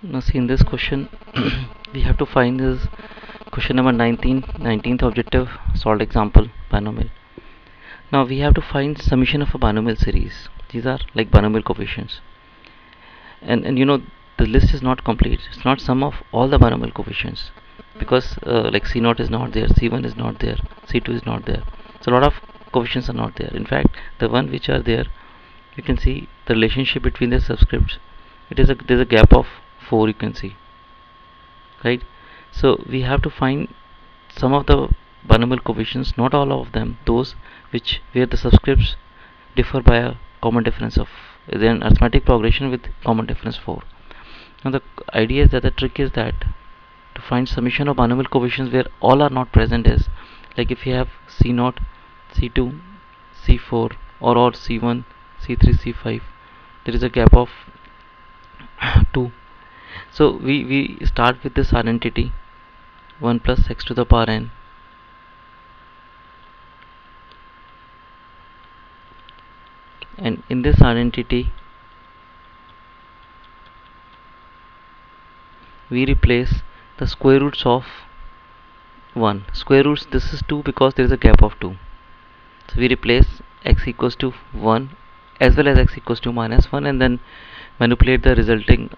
Now see, in this question we have to find this question number 19, 19th objective, solved example binomial. Now we have to find summation of a binomial series. These are like binomial coefficients, and you know, the list is not complete. It's not sum of all the binomial coefficients, because like C0 is not there, C1 is not there, C2 is not there. So a lot of coefficients are not there. In fact, the one which are there, you can see the relationship between the subscripts. There's a gap of 4, you can see, right? So we have to find some of the binomial coefficients, not all of them, those which where the subscripts differ by a common difference of, then arithmetic progression with common difference 4. Now the idea is that the trick is that to find summation of binomial coefficients where all are not present is, like if you have C0, C2, C4, or C1, C3, C5, there is a gap of 2. So we start with this identity 1 plus x to the power n, and in this identity we replace the square roots of 1. Square roots, this is 2 because there is a gap of 2. So we replace x equals to 1 as well as x equals to minus 1, and then manipulate the resulting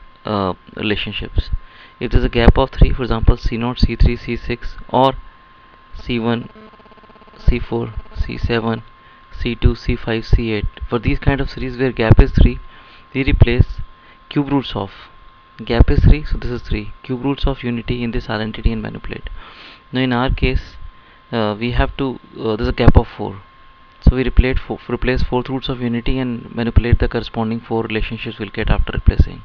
relationships. If there is a gap of 3, for example C0, C3, C6, or C1, C4, C7, C2, C5, C8, for these kind of series where gap is 3, we replace cube roots of, gap is 3, so this is 3, cube roots of unity in this identity and manipulate. Now in our case, we have to, there's a gap of 4, so we replace 4 roots of unity and manipulate the corresponding 4 relationships we'll get after replacing.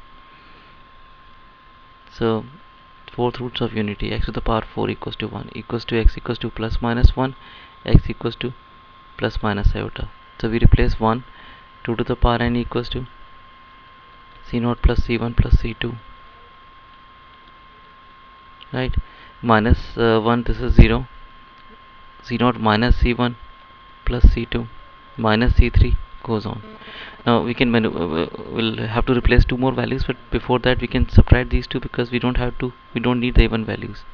So 4th roots of unity, x to the power 4 equals to 1 equals to x equals to plus minus 1, x equals to plus minus iota. So we replace 1, 2 to the power n equals to C0 plus C1 plus C2, right? Minus 1, this is 0, C0 minus C1 plus C2 minus C3, goes on. Now we can we'll have to replace 2 more values, but before that we can subtract these 2 because we don't need the even values.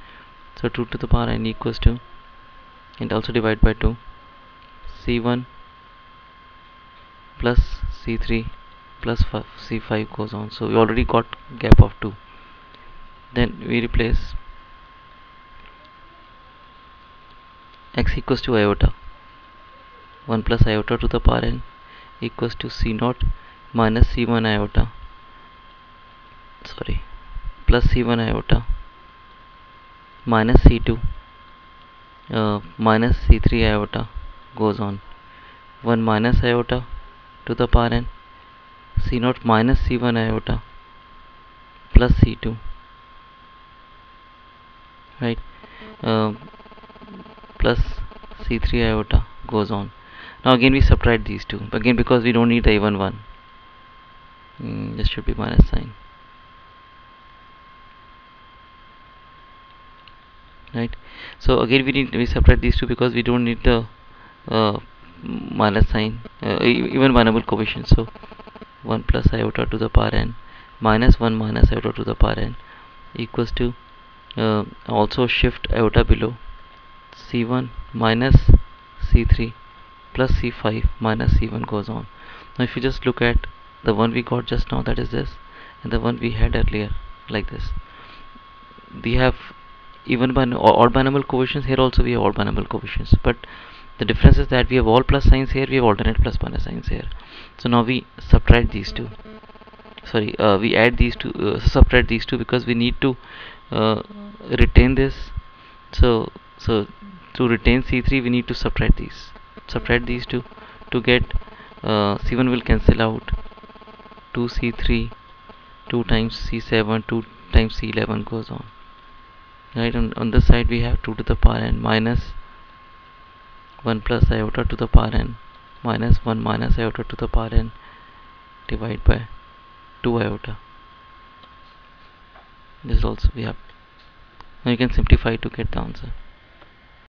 So 2 to the power n equals to, and also divide by 2, C1 plus C3 plus C5, goes on. So we already got gap of 2. Then we replace x equals to iota, 1 plus iota to the power n equals to C0 minus C1 iota, sorry, plus C1 iota minus C2 minus C3 iota, goes on. 1 minus iota to the power n, C0 minus C1 iota plus C2, right? Plus C3 iota, goes on. Now again we subtract these 2, again because we don't need the even one. This should be minus sign, right? So again we subtract these 2 because we don't need the minus sign, even binomial coefficient. So 1 plus iota to the power n minus 1 minus iota to the power n equals to, also shift iota below, C1 minus C3 plus C5 minus C1, goes on. Now if you just look at the one we got just now, that is this, and the one we had earlier, like this, we have even odd binomial coefficients. Here also we have odd binomial coefficients, but the difference is that we have all plus signs here, we have alternate plus minus signs here. So now we subtract these 2, sorry, we add these 2, subtract these 2 because we need to retain this. So to retain C3 we need to subtract these 2 to get C1 will cancel out, 2 C3, 2 times C7, 2 times C11, goes on, right? On this side we have 2 to the power n minus 1 plus iota to the power n minus 1 minus iota to the power n divided by 2 iota. This also we have. Now you can simplify to get the answer.